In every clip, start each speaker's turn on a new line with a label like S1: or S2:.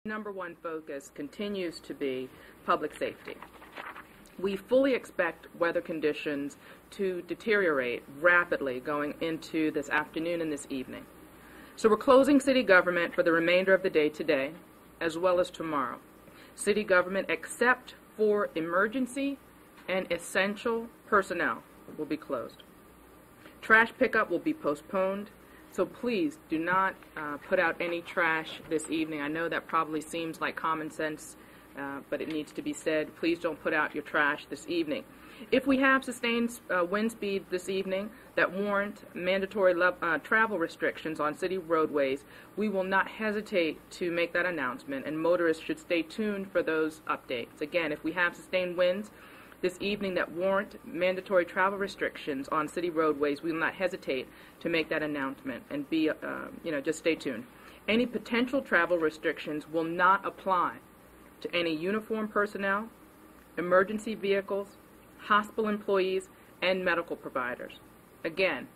S1: Number one focus continues to be public safety. We fully expect weather conditions to deteriorate rapidly going into this afternoon and this evening. So we're closing city government for the remainder of the day today, as well as tomorrow. City government, except for emergency and essential personnel, will be closed. Trash pickup will be postponed. So please do not put out any trash this evening. I know that probably seems like common sense, but it needs to be said. Please don't put out your trash this evening. If we have sustained wind speed this evening that warrant mandatory travel restrictions on city roadways, we will not hesitate to make that announcement, and motorists should stay tuned for those updates. Again, if we have sustained winds this evening that warrant mandatory travel restrictions on city roadways, we will not hesitate to make that announcement, and be, just stay tuned. Any potential travel restrictions will not apply to any uniformed personnel, emergency vehicles, hospital employees, and medical providers. Again,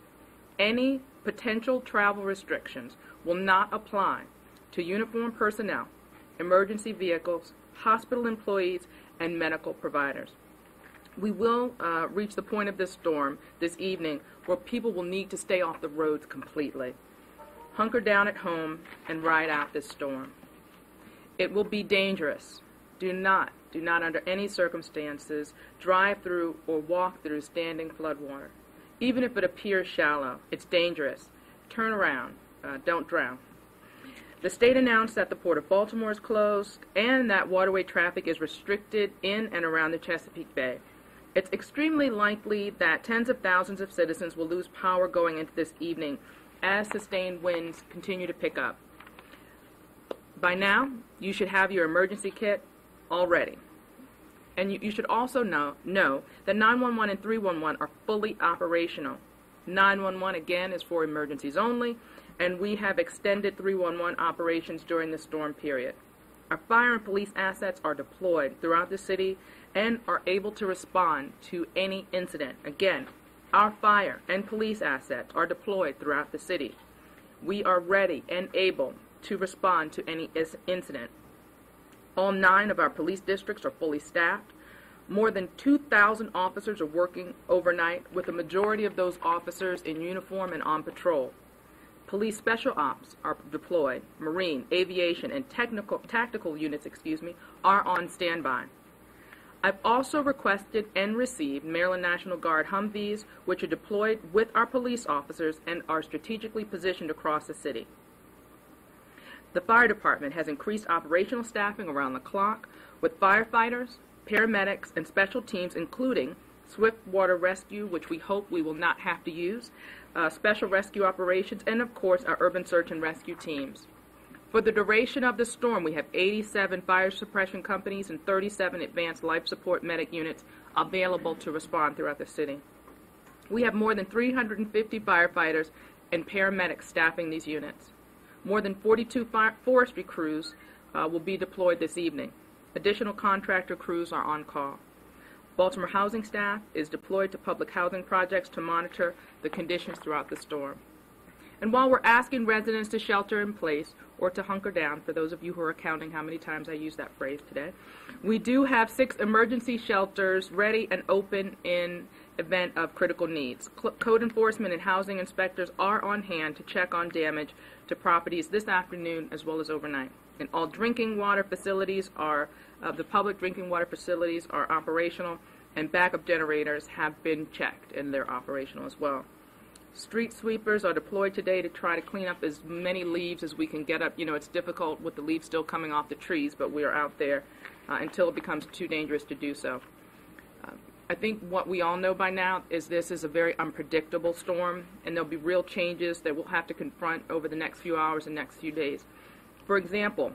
S1: any potential travel restrictions will not apply to uniformed personnel, emergency vehicles, hospital employees, and medical providers. We will reach the point of this storm this evening where people will need to stay off the roads completely. Hunker down at home and ride out this storm. It will be dangerous. Do not under any circumstances drive through or walk through standing floodwater. Even if it appears shallow, it's dangerous. Turn around. Don't drown. The state announced that the Port of Baltimore is closed and that waterway traffic is restricted in and around the Chesapeake Bay. It's extremely likely that tens of thousands of citizens will lose power going into this evening as sustained winds continue to pick up. By now, you should have your emergency kit all ready. And you should also know that 911 and 311 are fully operational. 911, again, is for emergencies only, and we have extended 311 operations during the storm period. Our fire and police assets are deployed throughout the city and are able to respond to any incident. Again, our fire and police assets are deployed throughout the city. We are ready and able to respond to any incident. All 9 of our police districts are fully staffed. More than 2,000 officers are working overnight, with the majority of those officers in uniform and on patrol. Police special ops are deployed. Marine, aviation, and tactical units, are on standby. I've also requested and received Maryland National Guard Humvees, which are deployed with our police officers and are strategically positioned across the city. The fire department has increased operational staffing around the clock with firefighters, paramedics, and special teams, including swift water rescue, which we hope we will not have to use, special rescue operations, and of course our urban search and rescue teams. For the duration of the storm, we have 87 fire suppression companies and 37 advanced life support medic units available to respond throughout the city. We have more than 350 firefighters and paramedics staffing these units. More than 42 forestry crews will be deployed this evening. Additional contractor crews are on call. Baltimore housing staff is deployed to public housing projects to monitor the conditions throughout the storm. And while we're asking residents to shelter in place or to hunker down, for those of you who are counting how many times I use that phrase today, we do have 6 emergency shelters ready and open in event of critical needs. Code enforcement and housing inspectors are on hand to check on damage to properties this afternoon as well as overnight. And all drinking water facilities the public drinking water facilities are operational, and backup generators have been checked and they're operational as well. Street sweepers are deployed today to try to clean up as many leaves as we can get up. It's difficult with the leaves still coming off the trees, but we are out there until it becomes too dangerous to do so. I think what we all know by now is this is a very unpredictable storm, and there'll be real changes that we'll have to confront over the next few hours and next few days. For example,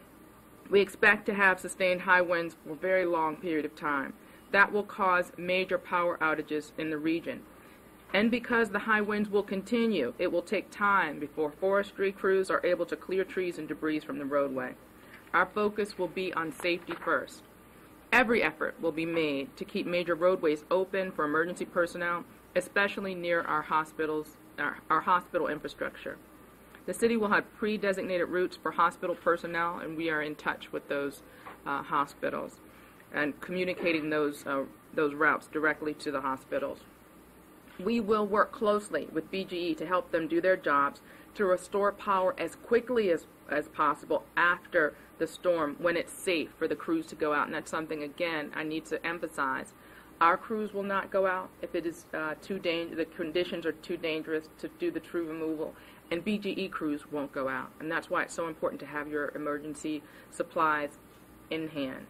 S1: we expect to have sustained high winds for a very long period of time. That will cause major power outages in the region. And because the high winds will continue, it will take time before forestry crews are able to clear trees and debris from the roadway. Our focus will be on safety first. Every effort will be made to keep major roadways open for emergency personnel, especially near our hospitals, our hospital infrastructure. The city will have pre-designated routes for hospital personnel, and we are in touch with those hospitals and communicating those routes directly to the hospitals. We will work closely with BGE to help them do their jobs to restore power as quickly as possible after the storm when it's safe for the crews to go out. And that's something, again, I need to emphasize. Our crews will not go out if it is the conditions are too dangerous to do the tree removal, and BGE crews won't go out. And that's why it's so important to have your emergency supplies in hand.